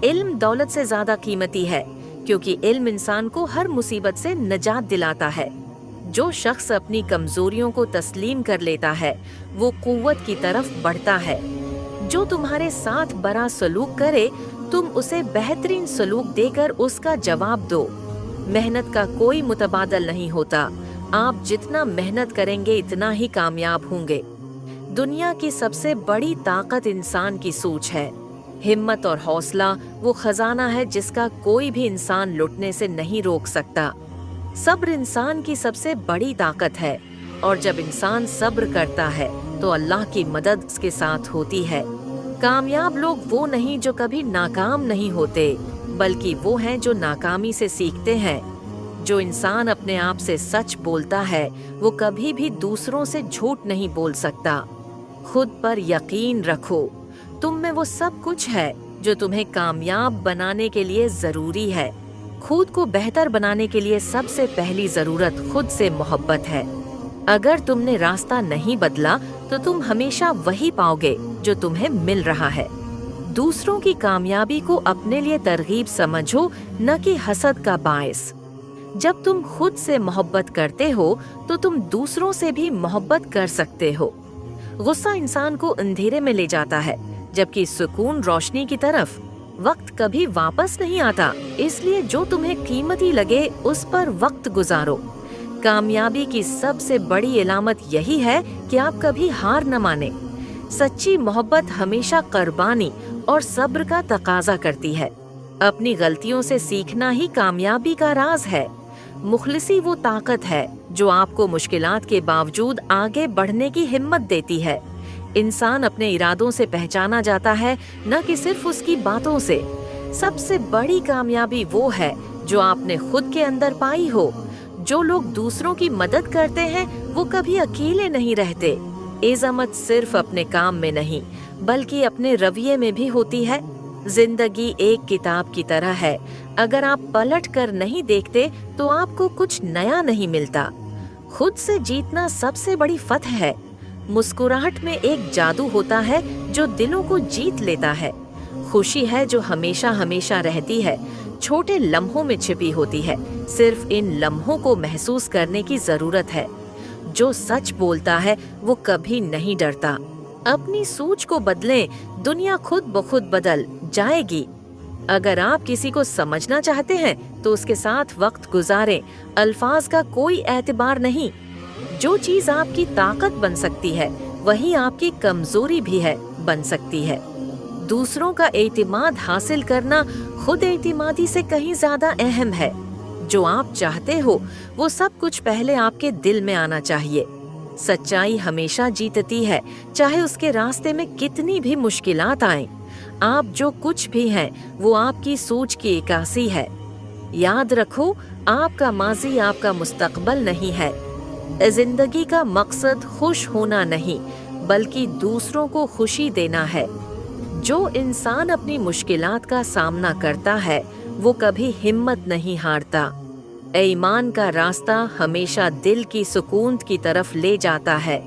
इल्म दौलत से ज्यादा कीमती है, क्योंकि इल्म इंसान को हर मुसीबत से निजात दिलाता है। जो शख्स अपनी कमजोरियों को तस्लीम कर लेता है वो कुव्वत की तरफ बढ़ता है। जो तुम्हारे साथ बड़ा सलूक करे तुम उसे बेहतरीन सलूक देकर उसका जवाब दो। मेहनत का कोई मुतबादल नहीं होता, आप जितना मेहनत करेंगे इतना ही कामयाब होंगे। दुनिया की सबसे बड़ी ताकत इंसान की सोच है। हिम्मत और हौसला वो खजाना है जिसका कोई भी इंसान लुटने से नहीं रोक सकता। सब्र इंसान की सबसे बड़ी ताकत है, और जब इंसान सब्र करता है तो अल्लाह की मदद उसके साथ होती है। कामयाब लोग वो नहीं जो कभी नाकाम नहीं होते, बल्कि वो हैं जो नाकामी से सीखते हैं। जो इंसान अपने आप से सच बोलता है वो कभी भी दूसरों से झूठ नहीं बोल सकता। खुद पर यकीन रखो, तुम में वो सब कुछ है जो तुम्हें कामयाब बनाने के लिए जरूरी है। खुद को बेहतर बनाने के लिए सबसे पहली जरूरत खुद से मोहब्बत है। अगर तुमने रास्ता नहीं बदला तो तुम हमेशा वही पाओगे जो तुम्हें मिल रहा है। दूसरों की कामयाबी को अपने लिए तरगीब समझो, न कि हसद का बायस। जब तुम खुद से मोहब्बत करते हो तो तुम दूसरों से भी मोहब्बत कर सकते हो। गुस्सा इंसान को अंधेरे में ले जाता है, जबकि सुकून रोशनी की तरफ। वक्त कभी वापस नहीं आता, इसलिए जो तुम्हें कीमती लगे उस पर वक्त गुजारो। कामयाबी की सबसे बड़ी इलामत यही है कि आप कभी हार न माने। सच्ची मोहब्बत हमेशा कुर्बानी और सब्र का तकाजा करती है। अपनी गलतियों से सीखना ही कामयाबी का राज है। मुखलिसी वो ताकत है जो आपको मुश्किलात के बावजूद आगे बढ़ने की हिम्मत देती है। इंसान अपने इरादों से पहचाना जाता है, न कि सिर्फ उसकी बातों से। सबसे बड़ी कामयाबी वो है जो आपने खुद के अंदर पाई हो। जो लोग दूसरों की मदद करते हैं वो कभी अकेले नहीं रहते। इज़्ज़त सिर्फ अपने काम में नहीं बल्कि अपने रवैये में भी होती है। जिंदगी एक किताब की तरह है, अगर आप पलट कर नहीं देखते तो आपको कुछ नया नहीं मिलता। खुद से जीतना सबसे बड़ी फतह है। मुस्कुराहट में एक जादू होता है जो दिलों को जीत लेता है। खुशी है जो हमेशा हमेशा रहती है, छोटे लम्हों में छिपी होती है। सिर्फ इन लम्हों को महसूस करने की जरूरत है। जो सच बोलता है वो कभी नहीं डरता। अपनी सोच को बदलें, दुनिया खुद ब खुद बदल जाएगी। अगर आप किसी को समझना चाहते हैं तो उसके साथ वक्त गुजारें। अल्फाज का कोई एतबार नहीं। जो चीज आपकी ताकत बन सकती है वही आपकी कमजोरी भी है बन सकती है। दूसरों का एतमाद हासिल करना खुद एतमादी से कहीं ज्यादा अहम है। जो आप चाहते हो वो सब कुछ पहले आपके दिल में आना चाहिए। सच्चाई हमेशा जीतती है, चाहे उसके रास्ते में कितनी भी मुश्किलात आएं। आप जो कुछ भी हैं वो आपकी सोच की इक्कासी है। याद रखो, आपका माजी आपका मुस्तकबल नहीं है। जिंदगी का मकसद खुश होना नहीं बल्कि दूसरों को खुशी देना है। जो इंसान अपनी मुश्किलात का सामना करता है वो कभी हिम्मत नहीं हारता। ईमान का रास्ता हमेशा दिल की सुकून की तरफ ले जाता है।